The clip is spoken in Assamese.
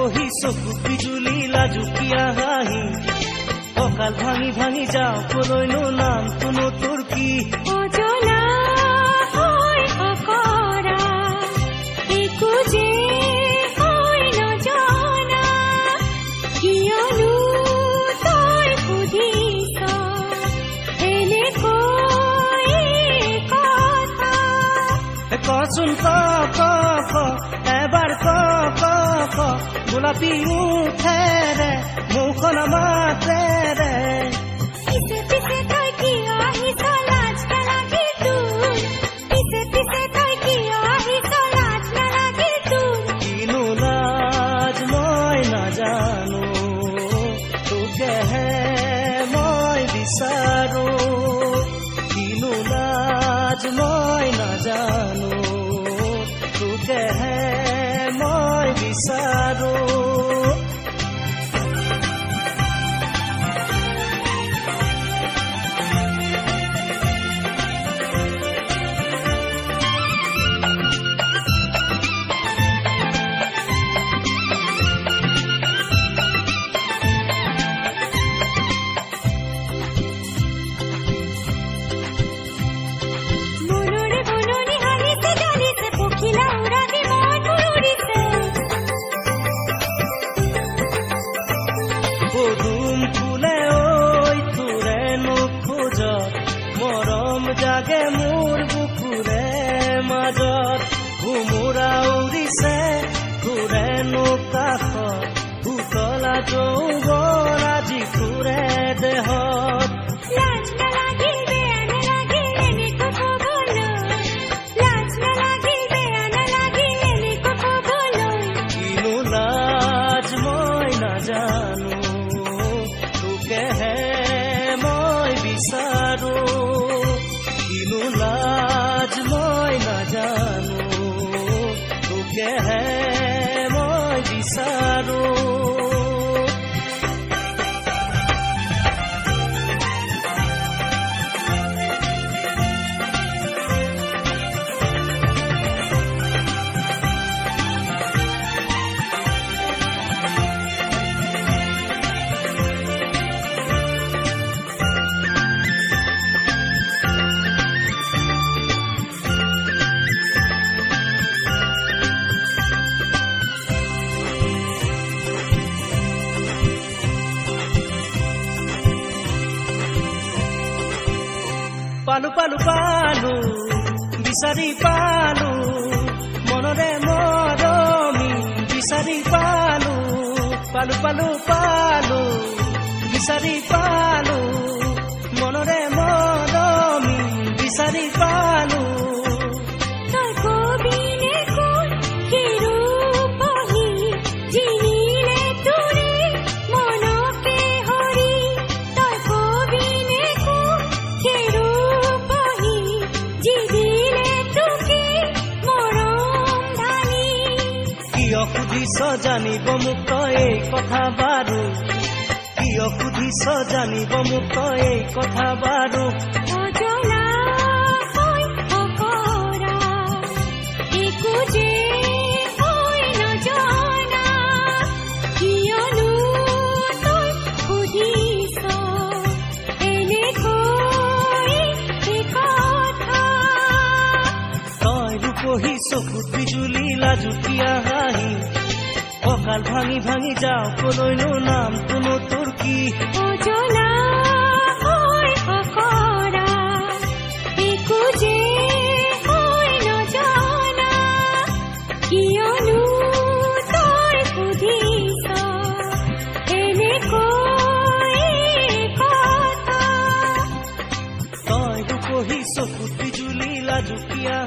ৰূপহী চকু বিজুলী লাজুকীয়া হাঁহি কঁকাল ভাঙি ভাঙি যাওঁ কলৈনো নাম কোনো তোৰ কি অজনা হয় অকৰা একো যে হয় নজনা কিয়নো তই সুধিছ এনেকৈ কথা কচোন ক এবাৰ ক গোলাপী মুখেৰে মুখন মাতেৰে পিছে পিছে তই কিয় আহিছ লাজ নালাগে তোৰ পিছে পিছে তই কিয় আহিছ লাজ নালাগে তোৰ কিনো লাজ মই নাজানো তোকেহে মই বিচাৰো কিনো লাজ মই নাজানো তোকেহে মই বিচাৰো পদুম ফুলে ঐ তোৰেনো খোজ মৰম জাগে মোৰ বুকুৰে মাজত ঘুমুৰা উৰিছে তোৰেনো কাষত উতলা যৌৱন আজি ফুৰে দেহত লাজ নালাগিল বেয়া নালাগিল এনেকৈ ক'বলৈ লাজ নালাগিল বেয়া নালাগিল এনেকৈ ক'বলৈ কিনো লাজ মই নাজানো তোকেহে মই বিচাৰো কিনো লাজ মই নাজানো তোকেহে মই বিচাৰো পালো পালো পালো বিচাৰি পালো মনৰে মৰমি বিচাৰি পালো পালো পালো পালো বিচাৰি পালো মনৰে মৰমি বিচাৰি পালো তই কবিনে কোন ৰূপহী জিনিলে তোৰে মনকে হৰি তই কবিনে কোন ৰূপহী জিনিলে তোকে মৰম ধানি কিয় সুধিছ জানিব মোক তই এই কথা বাৰু কিয় সুধিছ জানিব মোক তই এই কথা বাৰু অজনা হয় অকৰা একো যে হয় নজনা কিয়নো তই সুধিছ এনেকৈ কথা তই ৰূপহী চকুত বিজুলী লাজুকীয়া হাঁহি কঁকাল ভাঙি ভাঙি যাওঁ কলৈনো নাম কোনো তোৰ কি অজনা হয় অকৰা একো যে হয় নজনা কিয়নো তই সুধিছ এনেকৈ কথা তই ৰূপহী চকুত বিজুলী লাজুকীয়া